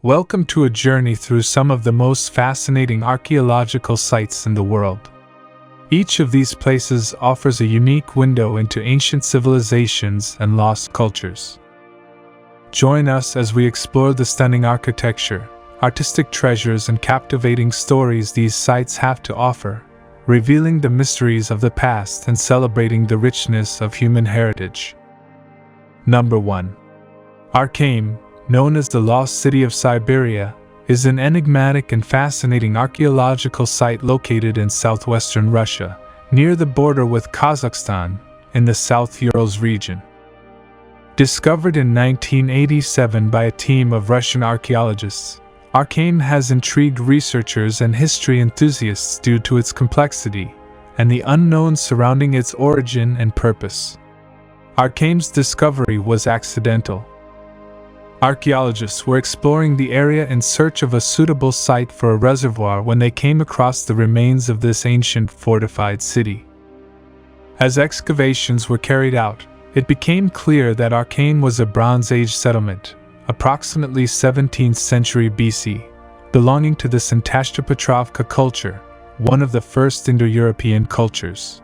Welcome to a journey through some of the most fascinating archaeological sites in the world. Each of these places offers a unique window into ancient civilizations and lost cultures. Join us as we explore the stunning architecture, artistic treasures, and captivating stories these sites have to offer, revealing the mysteries of the past and celebrating the richness of human heritage. Number 1. Arim, known as the Lost City of Siberia, is an enigmatic and fascinating archaeological site located in southwestern Russia, near the border with Kazakhstan, in the South Urals region. Discovered in 1987 by a team of Russian archaeologists, Arim has intrigued researchers and history enthusiasts due to its complexity and the unknowns surrounding its origin and purpose. Arim's discovery was accidental. Archaeologists were exploring the area in search of a suitable site for a reservoir when they came across the remains of this ancient fortified city. As excavations were carried out, it became clear that Arim was a Bronze Age settlement, approximately 17th century BC, belonging to the Santashta-Petrovka culture, one of the first Indo-European cultures.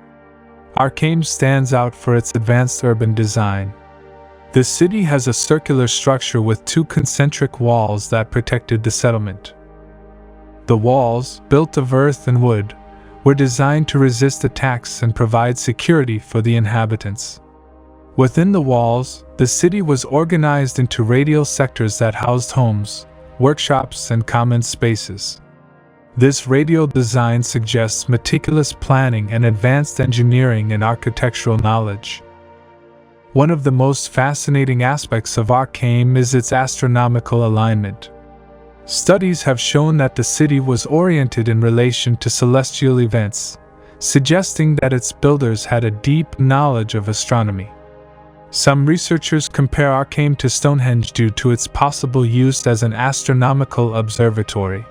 Arim stands out for its advanced urban design. The city has a circular structure with two concentric walls that protected the settlement. The walls, built of earth and wood, were designed to resist attacks and provide security for the inhabitants. Within the walls, the city was organized into radial sectors that housed homes, workshops, and common spaces. This radial design suggests meticulous planning and advanced engineering and architectural knowledge. One of the most fascinating aspects of Arim is its astronomical alignment. Studies have shown that the city was oriented in relation to celestial events, suggesting that its builders had a deep knowledge of astronomy. Some researchers compare Arim to Stonehenge due to its possible use as an astronomical observatory.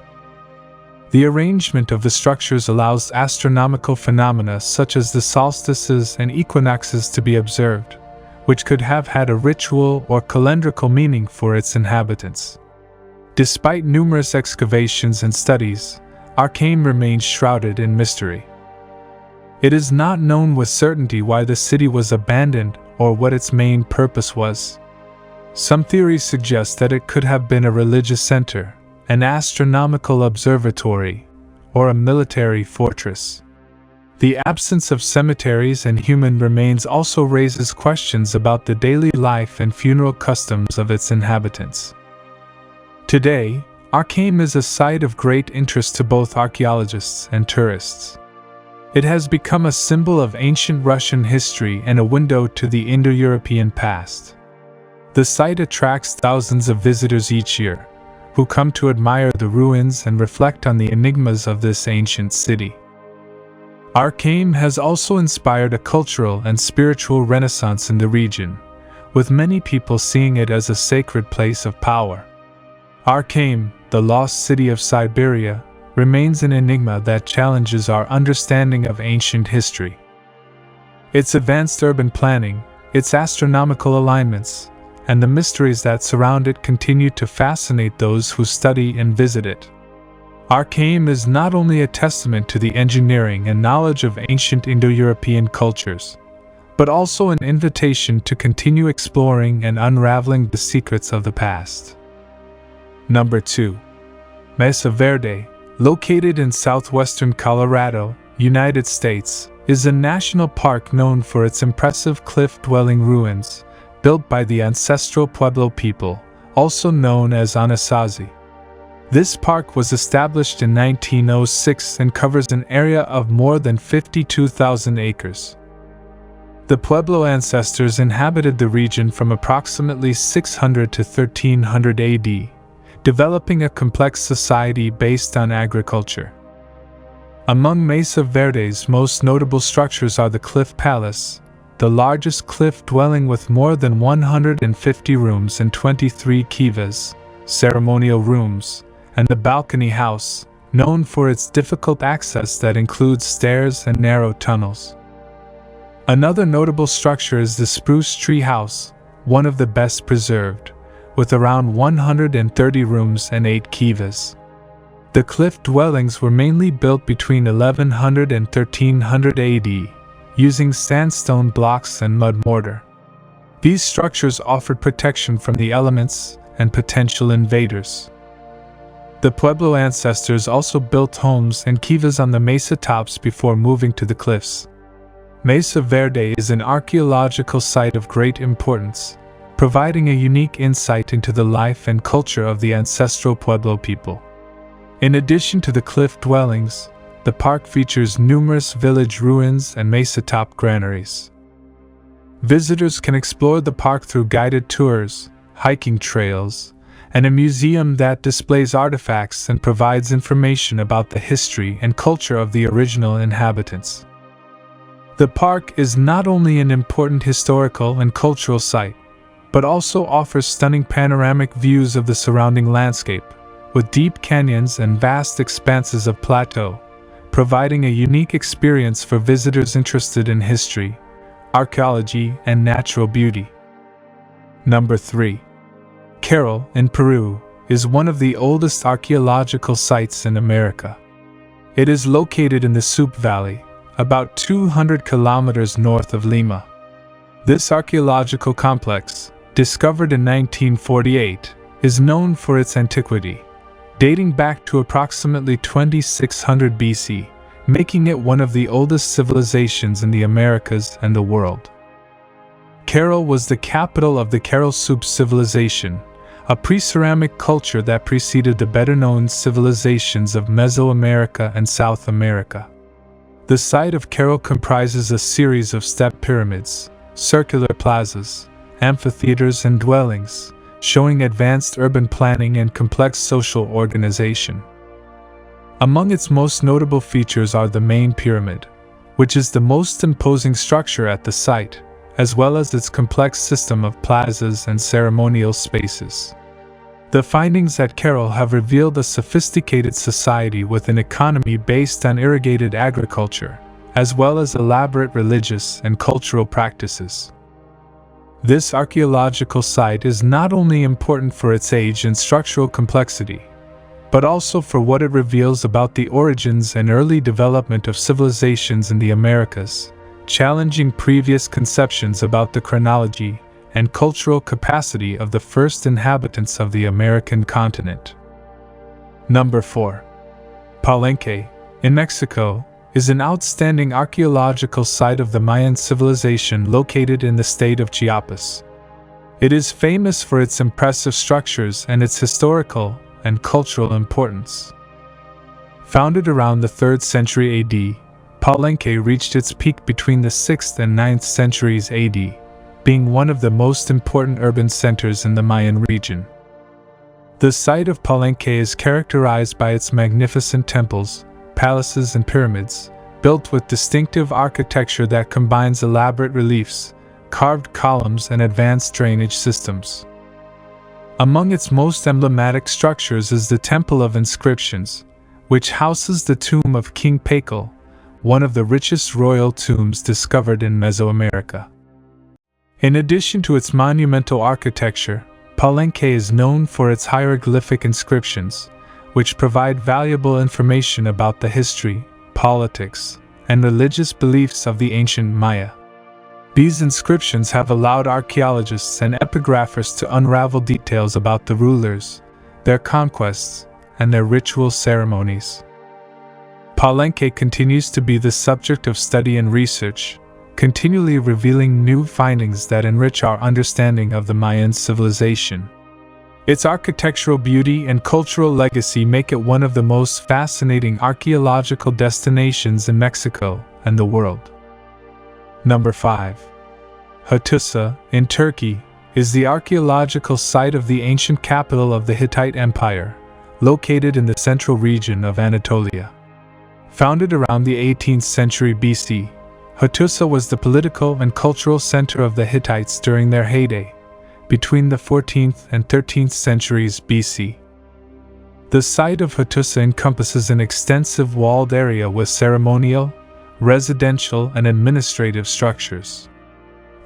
The arrangement of the structures allows astronomical phenomena such as the solstices and equinoxes to be observed, which could have had a ritual or calendrical meaning for its inhabitants. Despite numerous excavations and studies, Arim remains shrouded in mystery. It is not known with certainty why the city was abandoned or what its main purpose was. Some theories suggest that it could have been a religious center, an astronomical observatory, or a military fortress. The absence of cemeteries and human remains also raises questions about the daily life and funeral customs of its inhabitants. Today, Arim is a site of great interest to both archaeologists and tourists. It has become a symbol of ancient Russian history and a window to the Indo-European past. The site attracts thousands of visitors each year, who come to admire the ruins and reflect on the enigmas of this ancient city. Arim has also inspired a cultural and spiritual renaissance in the region, with many people seeing it as a sacred place of power. Arim, the lost city of Siberia, remains an enigma that challenges our understanding of ancient history. Its advanced urban planning, its astronomical alignments, and the mysteries that surround it continue to fascinate those who study and visit it. Arim is not only a testament to the engineering and knowledge of ancient Indo-European cultures, but also an invitation to continue exploring and unraveling the secrets of the past. Number 2. Mesa Verde, located in southwestern Colorado, United States, is a national park known for its impressive cliff-dwelling ruins, built by the ancestral Pueblo people, also known as Anasazi. This park was established in 1906 and covers an area of more than 52,000 acres. The Pueblo ancestors inhabited the region from approximately 600 to 1300 AD, developing a complex society based on agriculture. Among Mesa Verde's most notable structures are the Cliff Palace, the largest cliff dwelling with more than 150 rooms and 23 kivas, ceremonial rooms, and the Balcony House, known for its difficult access that includes stairs and narrow tunnels. Another notable structure is the Spruce Tree House, one of the best preserved, with around 130 rooms and 8 kivas. The cliff dwellings were mainly built between 1100 and 1300 AD, using sandstone blocks and mud mortar. These structures offered protection from the elements and potential invaders. The Pueblo ancestors also built homes and kivas on the mesa tops before moving to the cliffs. Mesa Verde is an archaeological site of great importance, providing a unique insight into the life and culture of the ancestral Pueblo people. In addition to the cliff dwellings, the park features numerous village ruins and mesa-top granaries. Visitors can explore the park through guided tours, hiking trails, and a museum that displays artifacts and provides information about the history and culture of the original inhabitants. The park is not only an important historical and cultural site, but also offers stunning panoramic views of the surrounding landscape, with deep canyons and vast expanses of plateau, providing a unique experience for visitors interested in history, archaeology, and natural beauty. Number 3. Caroll, in Peru, is one of the oldest archaeological sites in America. It is located in the Supe Valley, about 200 kilometers north of Lima. This archaeological complex, discovered in 1948, is known for its antiquity, dating back to approximately 2600 BC, making it one of the oldest civilizations in the Americas and the world. Caroll was the capital of the Caroll Supe civilization, a pre-ceramic culture that preceded the better-known civilizations of Mesoamerica and South America. The site of Caroll comprises a series of step pyramids, circular plazas, amphitheaters, and dwellings, showing advanced urban planning and complex social organization. Among its most notable features are the main pyramid, which is the most imposing structure at the site, as well as its complex system of plazas and ceremonial spaces. The findings at Caroll have revealed a sophisticated society with an economy based on irrigated agriculture, as well as elaborate religious and cultural practices. This archaeological site is not only important for its age and structural complexity, but also for what it reveals about the origins and early development of civilizations in the Americas, challenging previous conceptions about the chronology and cultural capacity of the first inhabitants of the American continent. Number 4. Palenque, in Mexico, is an outstanding archaeological site of the Mayan civilization located in the state of Chiapas. It is famous for its impressive structures and its historical and cultural importance. Founded around the 3rd century AD, Palenque reached its peak between the 6th and 9th centuries AD, being one of the most important urban centers in the Mayan region. The site of Palenque is characterized by its magnificent temples, palaces, and pyramids, built with distinctive architecture that combines elaborate reliefs, carved columns, and advanced drainage systems. Among its most emblematic structures is the Temple of Inscriptions, which houses the tomb of King Pakal, one of the richest royal tombs discovered in Mesoamerica. In addition to its monumental architecture, Palenque is known for its hieroglyphic inscriptions, which provide valuable information about the history, politics, and religious beliefs of the ancient Maya. These inscriptions have allowed archaeologists and epigraphers to unravel details about the rulers, their conquests, and their ritual ceremonies. Palenque continues to be the subject of study and research, continually revealing new findings that enrich our understanding of the Mayan civilization. Its architectural beauty and cultural legacy make it one of the most fascinating archaeological destinations in Mexico and the world. Number 5. Husa, in Turkey, is the archaeological site of the ancient capital of the Hittite Empire, located in the central region of Anatolia. Founded around the 18th century BC, Husa was the political and cultural center of the Hittites during their heyday, between the 14th and 13th centuries BC. The site of Husa encompasses an extensive walled area with ceremonial, residential, and administrative structures.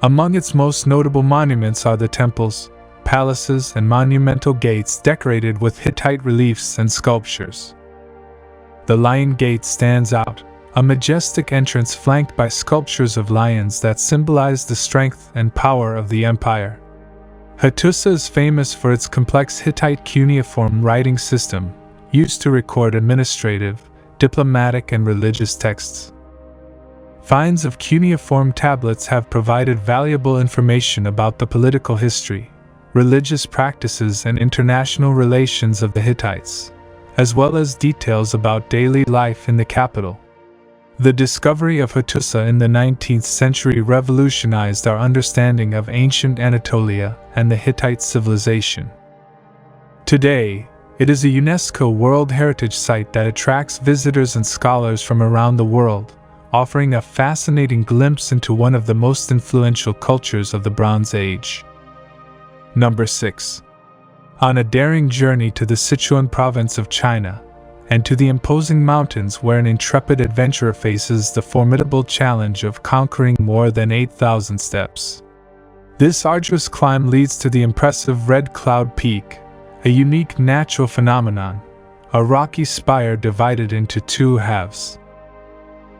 Among its most notable monuments are the temples, palaces, and monumental gates decorated with Hittite reliefs and sculptures. The Lion Gate stands out, a majestic entrance flanked by sculptures of lions that symbolize the strength and power of the empire. Hattusa is famous for its complex Hittite cuneiform writing system, used to record administrative, diplomatic, and religious texts. Finds of cuneiform tablets have provided valuable information about the political history, religious practices, and international relations of the Hittites, as well as details about daily life in the capital. The discovery of Hattusa in the 19th century revolutionized our understanding of ancient Anatolia and the Hittite civilization. Today, it is a UNESCO World Heritage Site that attracts visitors and scholars from around the world, offering a fascinating glimpse into one of the most influential cultures of the Bronze Age. Number 6. On a daring journey to the Sichuan province of China, and to the imposing mountains where an intrepid adventurer faces the formidable challenge of conquering more than 8,000 steps. This arduous climb leads to the impressive Red Cloud Peak, a unique natural phenomenon, a rocky spire divided into two halves.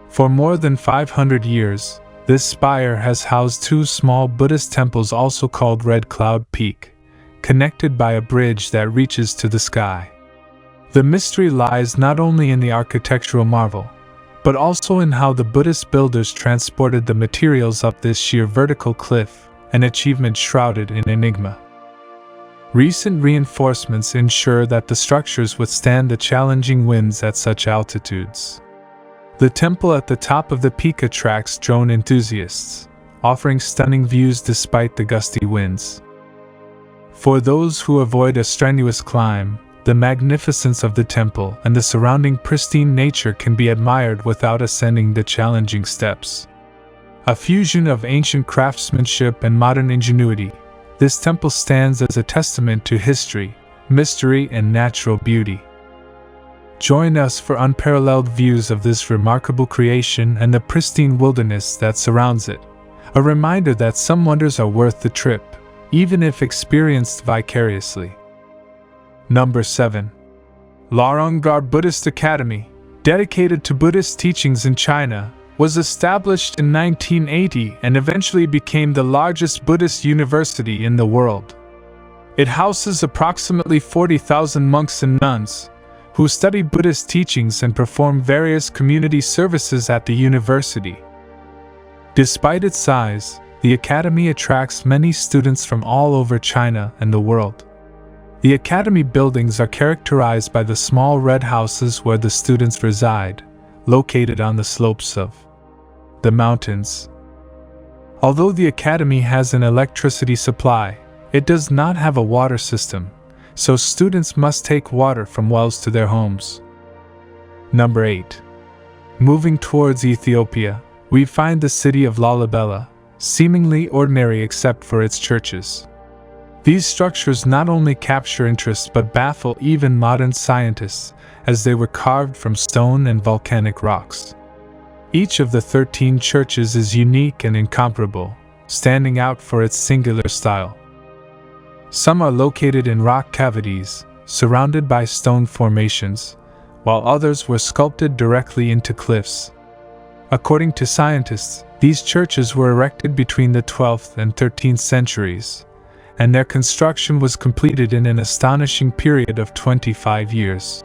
For more than 500 years, this spire has housed two small Buddhist temples also called Red Cloud Peak, connected by a bridge that reaches to the sky. The mystery lies not only in the architectural marvel, but also in how the Buddhist builders transported the materials up this sheer vertical cliff, an achievement shrouded in enigma. Recent reinforcements ensure that the structures withstand the challenging winds at such altitudes. The temple at the top of the peak attracts drone enthusiasts, offering stunning views despite the gusty winds. For those who avoid a strenuous climb, the magnificence of the temple and the surrounding pristine nature can be admired without ascending the challenging steps. A fusion of ancient craftsmanship and modern ingenuity, this temple stands as a testament to history, mystery, and natural beauty. Join us for unparalleled views of this remarkable creation and the pristine wilderness that surrounds it, a reminder that some wonders are worth the trip, even if experienced vicariously. Number 7. Larangar Buddhist Academy, dedicated to Buddhist teachings in China, was established in 1980 and eventually became the largest Buddhist university in the world. It houses approximately 40,000 monks and nuns, who study Buddhist teachings and perform various community services at the university. Despite its size, the academy attracts many students from all over China and the world. The academy buildings are characterized by the small red houses where the students reside, located on the slopes of the mountains. Although the academy has an electricity supply, it does not have a water system, so students must take water from wells to their homes. Number 8. Moving towards Ethiopia, we find the city of Lalibela, seemingly ordinary except for its churches. These structures not only capture interest but baffle even modern scientists, as they were carved from stone and volcanic rocks. Each of the 13 churches is unique and incomparable, standing out for its singular style. Some are located in rock cavities, surrounded by stone formations, while others were sculpted directly into cliffs. According to scientists, these churches were erected between the 12th and 13th centuries, and their construction was completed in an astonishing period of 25 years.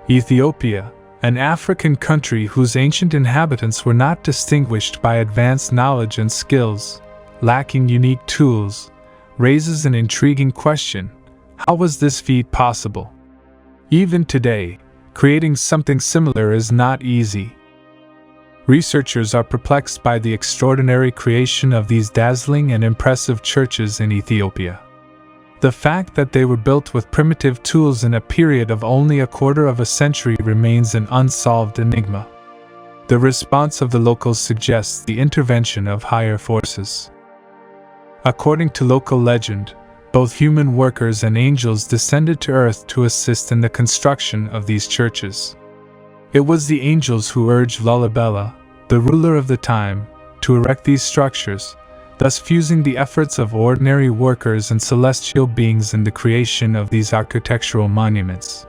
Ethiopia, an African country whose ancient inhabitants were not distinguished by advanced knowledge and skills, lacking unique tools, raises an intriguing question: how was this feat possible? Even today, creating something similar is not easy. Researchers are perplexed by the extraordinary creation of these dazzling and impressive churches in Ethiopia. The fact that they were built with primitive tools in a period of only a quarter of a century remains an unsolved enigma. The response of the locals suggests the intervention of higher forces. According to local legend, both human workers and angels descended to earth to assist in the construction of these churches. It was the angels who urged Lalibela, the ruler of the time, to erect these structures, thus fusing the efforts of ordinary workers and celestial beings in the creation of these architectural monuments.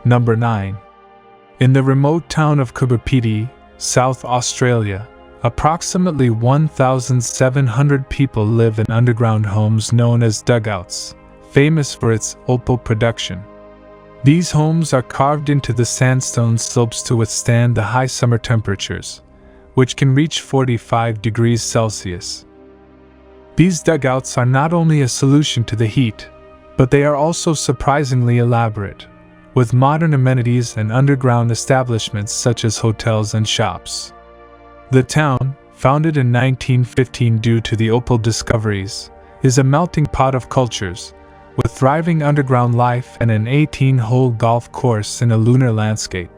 Number 9. In the remote town of Kubapiti, South Australia, approximately 1,700 people live in underground homes known as dugouts, famous for its opal production. These homes are carved into the sandstone slopes to withstand the high summer temperatures, which can reach 45 degrees Celsius. These dugouts are not only a solution to the heat, but they are also surprisingly elaborate, with modern amenities and underground establishments such as hotels and shops. The town, founded in 1915 due to the opal discoveries, is a melting pot of cultures, with thriving underground life and an 18-hole golf course in a lunar landscape.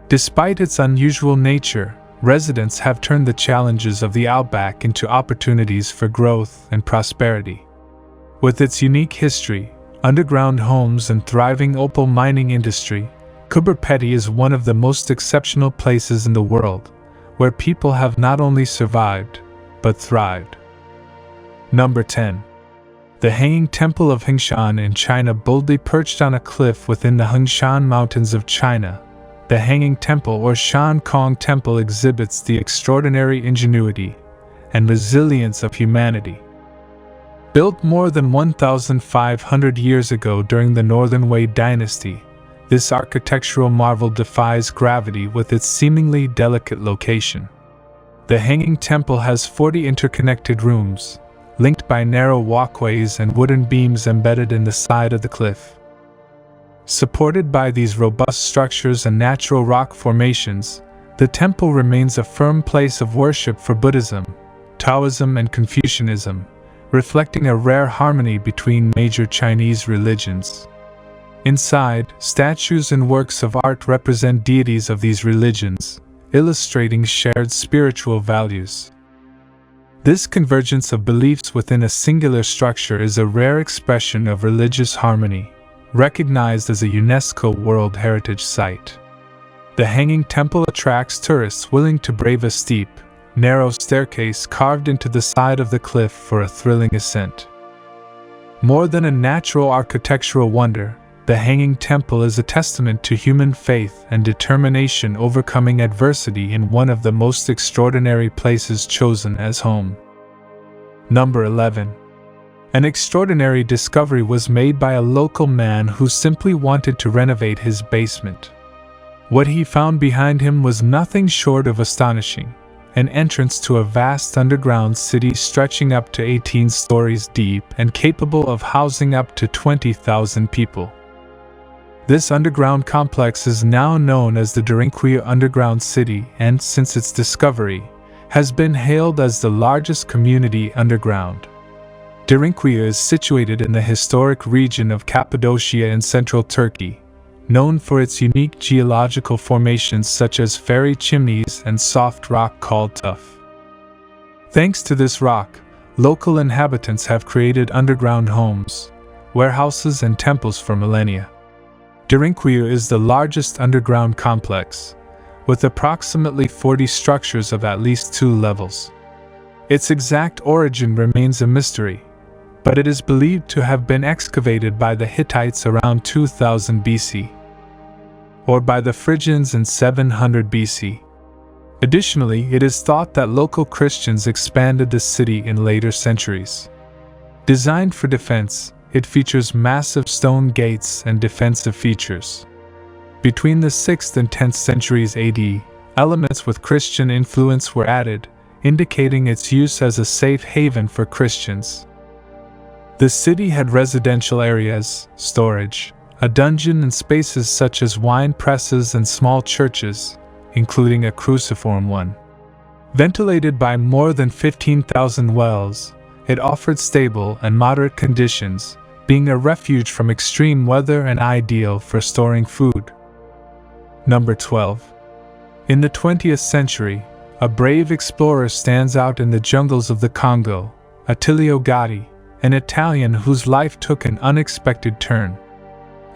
Despite its unusual nature, residents have turned the challenges of the outback into opportunities for growth and prosperity. With its unique history, underground homes and thriving opal mining industry, Kubapiti is one of the most exceptional places in the world, where people have not only survived, but thrived. Number 10. The Hanging Temple of Hungshan in China. Boldly perched on a cliff within the Hungshan Mountains of China, the Hanging Temple or Shan Kong Temple exhibits the extraordinary ingenuity and resilience of humanity. Built more than 1,500 years ago during the Northern Wei dynasty, this architectural marvel defies gravity with its seemingly delicate location. The Hanging Temple has 40 interconnected rooms, linked by narrow walkways and wooden beams embedded in the side of the cliff. Supported by these robust structures and natural rock formations, the temple remains a firm place of worship for Buddhism, Taoism, and Confucianism, reflecting a rare harmony between major Chinese religions. Inside, statues and works of art represent deities of these religions, illustrating shared spiritual values. This convergence of beliefs within a singular structure is a rare expression of religious harmony, recognized as a UNESCO World Heritage Site. The Hanging Temple attracts tourists willing to brave a steep, narrow staircase carved into the side of the cliff for a thrilling ascent. More than a natural architectural wonder, the Hanging Temple is a testament to human faith and determination overcoming adversity in one of the most extraordinary places chosen as home. Number 11. An extraordinary discovery was made by a local man who simply wanted to renovate his basement. What he found behind him was nothing short of astonishing: an entrance to a vast underground city stretching up to 18 stories deep and capable of housing up to 20,000 people. This underground complex is now known as the Derinkuya Underground City and, since its discovery, has been hailed as the largest community underground. Derinkuya is situated in the historic region of Cappadocia in central Turkey, known for its unique geological formations such as fairy chimneys and soft rock called tuff. Thanks to this rock, local inhabitants have created underground homes, warehouses, and temples for millennia. Derinkuya is the largest underground complex, with approximately 40 structures of at least 2 levels. Its exact origin remains a mystery, but it is believed to have been excavated by the Hittites around 2000 BC, or by the Phrygians in 700 BC. Additionally, it is thought that local Christians expanded the city in later centuries. Designed for defense, it features massive stone gates and defensive features. Between the 6th and 10th centuries AD, elements with Christian influence were added, indicating its use as a safe haven for Christians. The city had residential areas, storage, a dungeon, and spaces such as wine presses and small churches, including a cruciform one. Ventilated by more than 15,000 wells, it offered stable and moderate conditions, being a refuge from extreme weather and ideal for storing food. Number 12. In the 20th century, a brave explorer stands out in the jungles of the Congo, Attilio Gatti, an Italian whose life took an unexpected turn.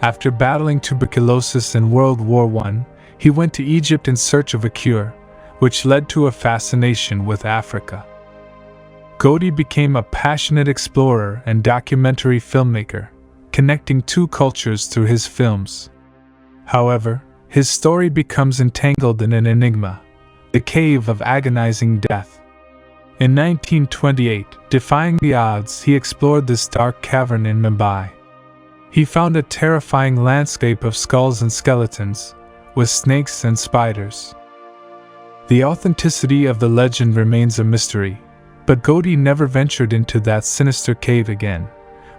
After battling tuberculosis in World War I, he went to Egypt in search of a cure, which led to a fascination with Africa. Godi became a passionate explorer and documentary filmmaker, connecting two cultures through his films. However, his story becomes entangled in an enigma, the cave of agonizing death. In 1928, defying the odds, he explored this dark cavern in Mumbai. He found a terrifying landscape of skulls and skeletons, with snakes and spiders. The authenticity of the legend remains a mystery, but Godi never ventured into that sinister cave again,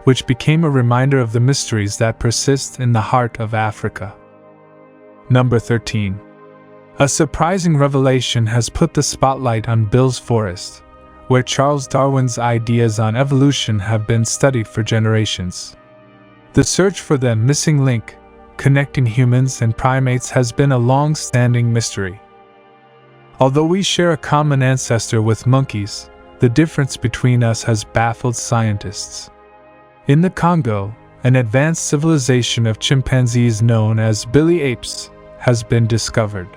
which became a reminder of the mysteries that persist in the heart of Africa. Number 13. A surprising revelation has put the spotlight on Bill's Forest, where Charles Darwin's ideas on evolution have been studied for generations. The search for the missing link, connecting humans and primates, has been a long-standing mystery. Although we share a common ancestor with monkeys, the difference between us has baffled scientists. In the Congo, an advanced civilization of chimpanzees known as billy apes has been discovered.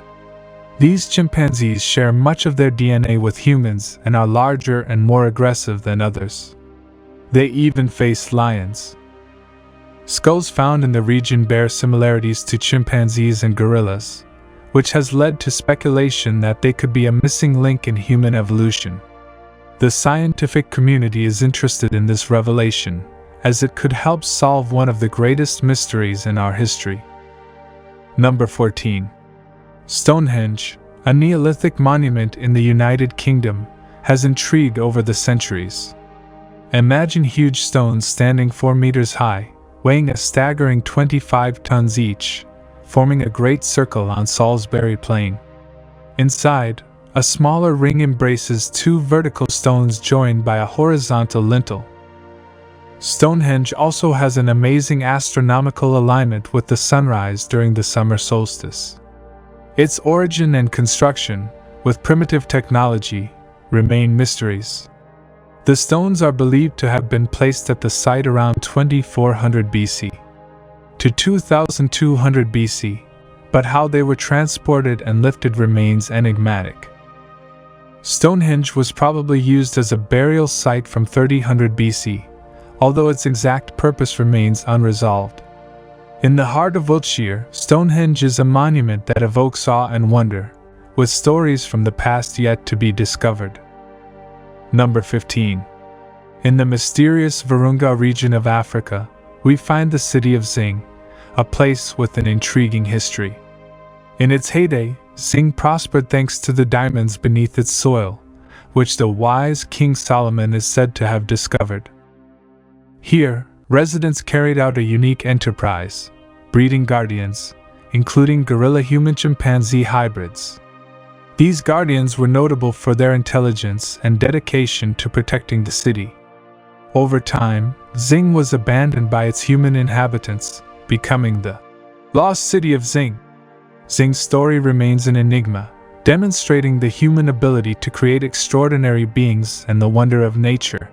These chimpanzees share much of their DNA with humans and are larger and more aggressive than others. They even face lions. Skulls found in the region bear similarities to chimpanzees and gorillas, which has led to speculation that they could be a missing link in human evolution. The scientific community is interested in this revelation, as it could help solve one of the greatest mysteries in our history. Number 14. Stonehenge, a Neolithic monument in the United Kingdom, has intrigued over the centuries. Imagine huge stones standing 4 meters high, weighing a staggering 25 tons each, forming a great circle on Salisbury Plain. Inside, a smaller ring embraces 2 vertical stones joined by a horizontal lintel. Stonehenge also has an amazing astronomical alignment with the sunrise during the summer solstice. Its origin and construction, with primitive technology, remain mysteries. The stones are believed to have been placed at the site around 2400 BC to 2200 BC, but how they were transported and lifted remains enigmatic. Stonehenge was probably used as a burial site from 3000 BC, although its exact purpose remains unresolved. In the heart of Wiltshire, Stonehenge is a monument that evokes awe and wonder, with stories from the past yet to be discovered. Number 15. In the mysterious Virunga region of Africa, we find the city of Zing, a place with an intriguing history. In its heyday, Zing prospered thanks to the diamonds beneath its soil, which the wise King Solomon is said to have discovered. Here, residents carried out a unique enterprise, breeding guardians, including gorilla-human-chimpanzee hybrids. These guardians were notable for their intelligence and dedication to protecting the city. Over time, Zing was abandoned by its human inhabitants, becoming the lost city of Zing. Zing's story remains an enigma, demonstrating the human ability to create extraordinary beings and the wonder of nature.